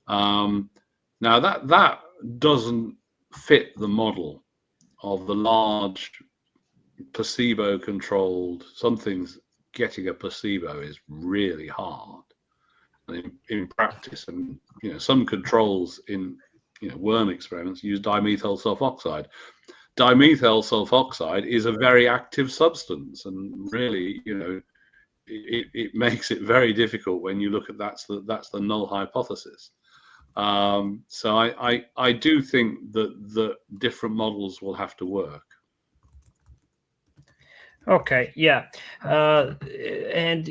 [SPEAKER 3] now that doesn't fit the model of the large placebo-controlled. Some things, getting a placebo is really hard in practice, and some controls in worm experiments use dimethyl sulfoxide. Dimethyl sulfoxide is a very active substance, and really it makes it very difficult when you look at that's the null hypothesis. So I do think that the different models will have to work.
[SPEAKER 2] Okay, yeah. And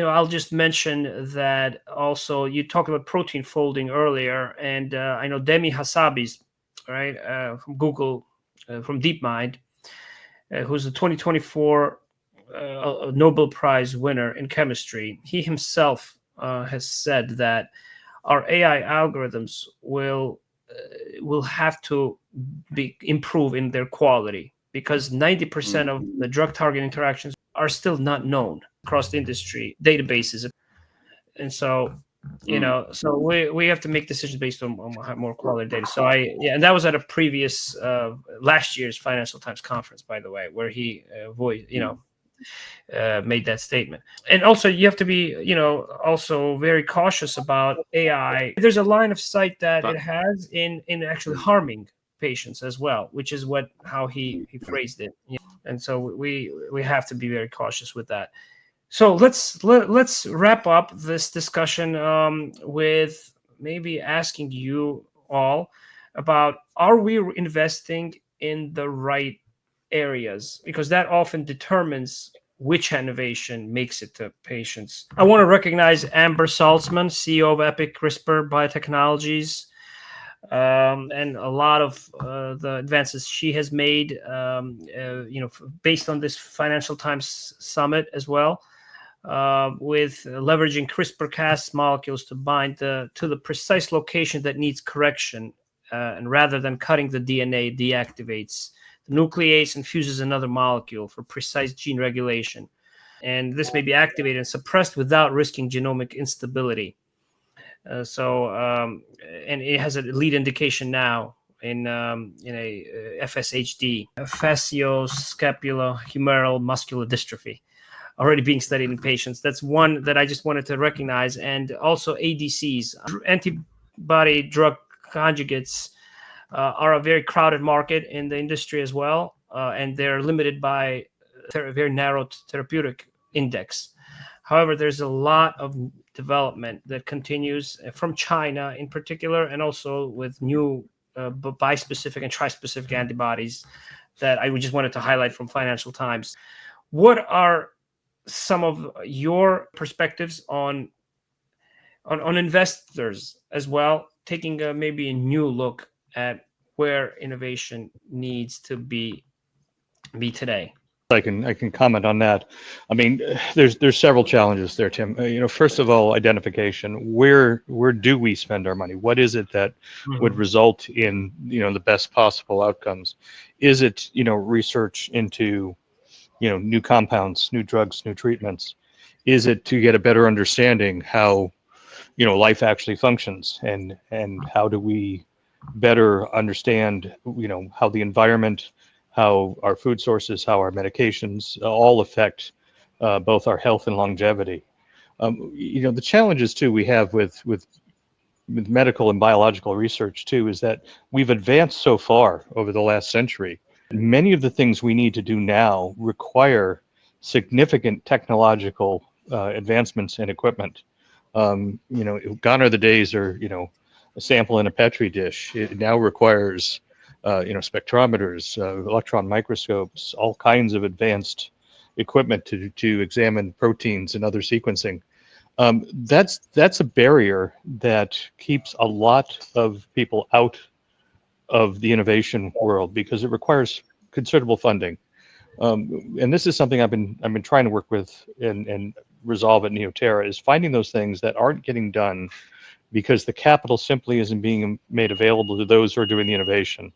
[SPEAKER 2] I'll just mention that also you talked about protein folding earlier, and I know Demi Hasabi's, right, from Google, from DeepMind, who's a 2024 Nobel Prize winner in chemistry. He himself has said that our AI algorithms will have to improve in their quality, because 90% of the drug target interactions are still not known across the industry databases. And so, so we have to make decisions based on more quality data. So and that was at a previous last year's Financial Times conference, by the way, where he made that statement. And also you have to be, also very cautious about AI. There's a line of sight that it has in actually harming patients as well, which is how he phrased it. And so we have to be very cautious with that. So let's wrap up this discussion with maybe asking you all about, are we investing in the right areas? Because that often determines which innovation makes it to patients. I want to recognize Amber Saltzman, CEO of Epic CRISPR Biotechnologies, and a lot of the advances she has made, based on this Financial Times Summit as well, with leveraging CRISPR-Cas molecules to bind to the precise location that needs correction, and rather than cutting the DNA, deactivates the nuclease and fuses another molecule for precise gene regulation. And this may be activated and suppressed without risking genomic instability. And it has a lead indication now in a FSHD, facioscapulohumeral muscular dystrophy, already being studied in patients. That's one that I just wanted to recognize. And also ADCs, antibody drug conjugates, are a very crowded market in the industry as well, and they're limited by a very narrow therapeutic index. However, there's a lot of development that continues from China in particular, and also with new bispecific and trispecific antibodies that I just wanted to highlight from Financial Times. What are some of your perspectives on investors as well, taking maybe a new look at where innovation needs to be today?
[SPEAKER 4] I can comment on that. I mean, there's several challenges there, Tim. First of all, identification. Where do we spend our money? What is it that would result in the best possible outcomes? Is it research into new compounds, new drugs, new treatments? Is it to get a better understanding how life actually functions, and how do we better understand how the environment, how our food sources, how our medications all affect both our health and longevity. The challenges too we have with medical and biological research too is that we've advanced so far over the last century. Many of the things we need to do now require significant technological advancements and equipment. Gone are the days or a sample in a petri dish. It now requires spectrometers, electron microscopes, all kinds of advanced equipment to examine proteins and other sequencing. That's a barrier that keeps a lot of people out of the innovation world, because it requires considerable funding. And this is something I've been trying to work with and resolve at Neoterra, is finding those things that aren't getting done because the capital simply isn't being made available to those who are doing the innovation.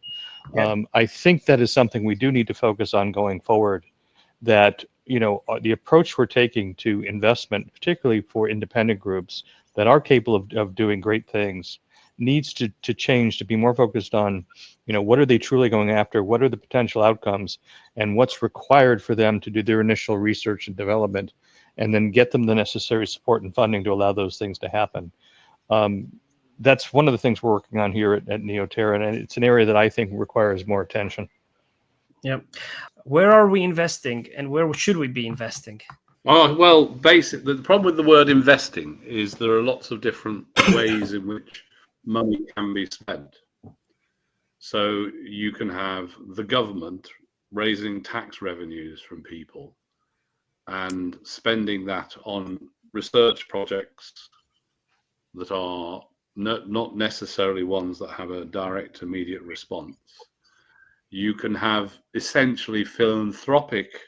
[SPEAKER 2] Yeah.
[SPEAKER 4] I think that is something we do need to focus on going forward, that the approach we're taking to investment, particularly for independent groups that are capable of doing great things, needs to change to be more focused on what are they truly going after, what are the potential outcomes, and what's required for them to do their initial research and development, and then get them the necessary support and funding to allow those things to happen. That's one of the things we're working on here at Neoterra, and it's an area that I think requires more attention.
[SPEAKER 2] Yep. Where are we investing, and where should we be investing?
[SPEAKER 3] Oh, well, basically, the problem with the word investing is there are lots of different ways in which money can be spent. So you can have the government raising tax revenues from people and spending that on research projects that are not necessarily ones that have a direct immediate response. You can have essentially philanthropic,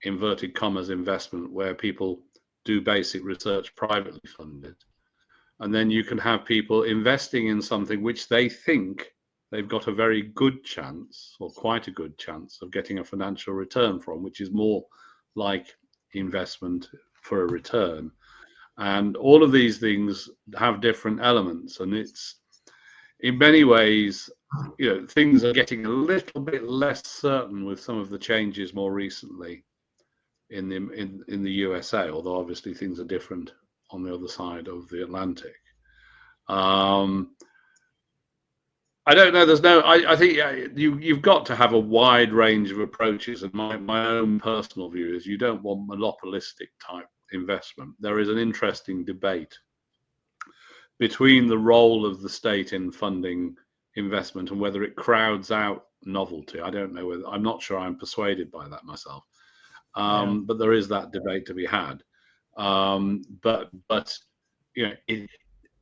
[SPEAKER 3] inverted commas, investment where people do basic research privately funded. And then you can have people investing in something which they think they've got a very good chance, or quite a good chance, of getting a financial return from, which is more like investment for a return. And all of these things have different elements, and it's, in many ways, things are getting a little bit less certain with some of the changes more recently in the USA, although obviously things are different on the other side of the Atlantic. I don't know. I think you've got to have a wide range of approaches, and my own personal view is you don't want monopolistic type investment. There is an interesting debate between the role of the state in funding investment and whether it crowds out novelty. I don't know whether, I'm not sure I'm persuaded by that myself. But there is that debate to be had. But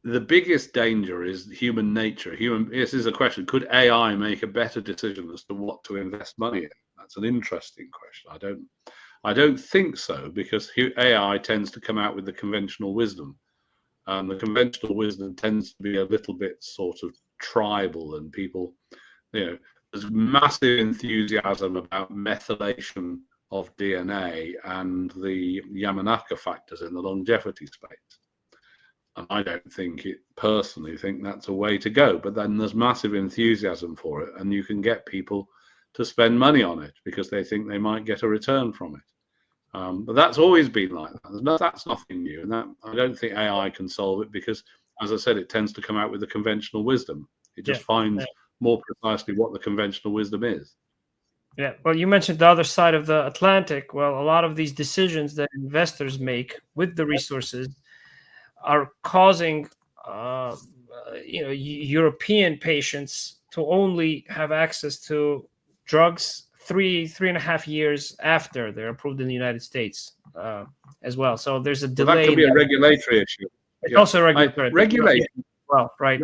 [SPEAKER 3] the biggest danger is human nature. This is a question: could AI make a better decision as to what to invest money in? That's an interesting question. I don't think so, because AI tends to come out with the conventional wisdom, and the conventional wisdom tends to be a little bit sort of tribal, and people, there's massive enthusiasm about methylation of DNA and the Yamanaka factors in the longevity space. And I don't personally think that's a way to go. But then there's massive enthusiasm for it, and you can get people to spend money on it because they think they might get a return from it. But that's always been like that. That's nothing new, and that I don't think AI can solve it, because, as I said, it tends to come out with the conventional wisdom. It just finds more precisely what the conventional wisdom is.
[SPEAKER 2] Yeah, well, you mentioned the other side of the Atlantic. Well, a lot of these decisions that investors make with the resources are causing, European patients to only have access to drugs 3.5 years after they're approved in the United States as well. So there's a delay.
[SPEAKER 3] Well, that could be a regulatory issue.
[SPEAKER 2] It's also a regulatory.
[SPEAKER 3] Regulation.
[SPEAKER 2] Well, right.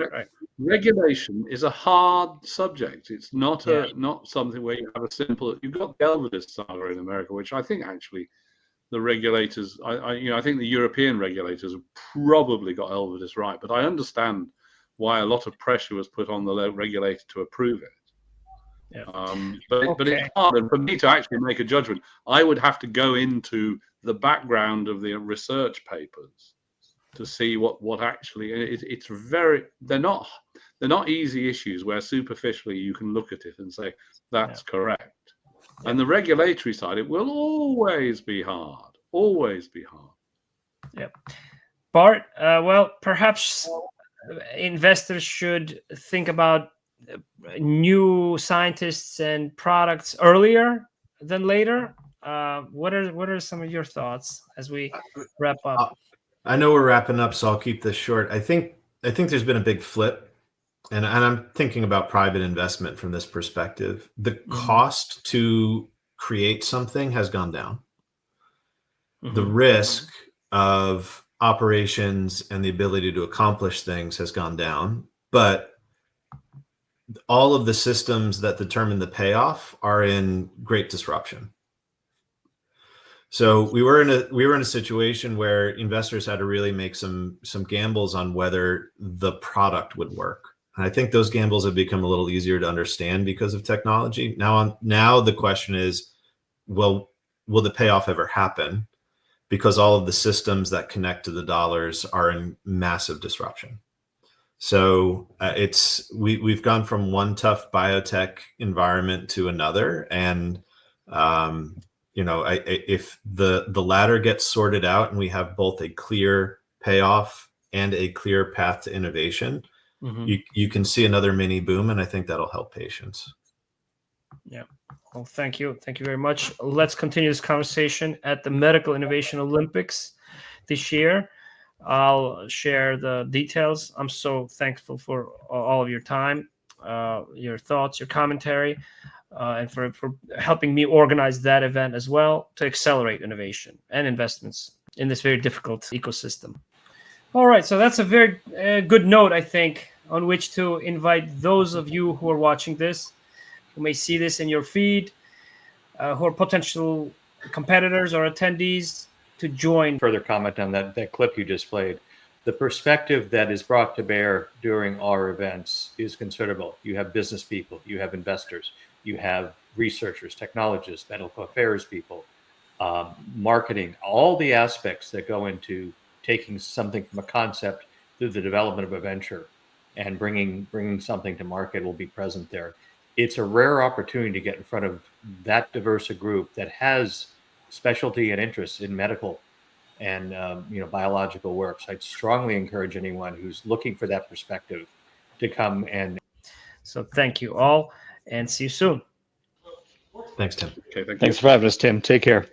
[SPEAKER 3] Regulation is a hard subject. It's not not something where you have a simple. You've got the Elvidus saga in America, which I think actually the regulators, I think the European regulators have probably got Elvidus right, but I understand why a lot of pressure was put on the regulator to approve it. But it's hard, and for me to actually make a judgment, I would have to go into the background of the research papers to see what actually. It's very, they're not easy issues where superficially you can look at it and say that's correct. And the regulatory side, it will always be hard. Always be hard.
[SPEAKER 2] Yeah. Bart, well, perhaps investors should think about new scientists and products earlier than later. What are some of your thoughts as we wrap up?
[SPEAKER 1] I know we're wrapping up, so I'll keep this short. I think there's been a big flip. And I'm thinking about private investment from this perspective. The cost to create something has gone down. The risk of operations and the ability to accomplish things has gone down. But all of the systems that determine the payoff are in great disruption. So we were in a situation where investors had to really make some gambles on whether the product would work. And I think those gambles have become a little easier to understand because of technology. Now the question is, will the payoff ever happen? Because all of the systems that connect to the dollars are in massive disruption. So we've gone from one tough biotech environment to another, and if the latter gets sorted out and we have both a clear payoff and a clear path to innovation, you can see another mini boom, and I think that'll help patients.
[SPEAKER 2] Yeah. Well, thank you. Thank you very much. Let's continue this conversation at the Medical Innovation Olympics this year. I'll share the details. I'm so thankful for all of your time, your thoughts, your commentary, and for helping me organize that event as well to accelerate innovation and investments in this very difficult ecosystem. All right, so that's a very good note, I think, on which to invite those of you who are watching this, who may see this in your feed, who are potential competitors or attendees, to join.
[SPEAKER 4] Further comment on that clip you just played. The perspective that is brought to bear during our events is considerable. You have business people, you have investors, you have researchers, technologists, medical affairs people, marketing, all the aspects that go into taking something from a concept through the development of a venture and bringing something to market will be present there. It's a rare opportunity to get in front of that diverse a group that has specialty and interests in medical and biological work. So I'd strongly encourage anyone who's looking for that perspective to come. And
[SPEAKER 2] so thank you all, and see you soon.
[SPEAKER 1] Thanks, Tim.
[SPEAKER 3] Okay, thank you.
[SPEAKER 6] Thanks for having us, Tim. Take care.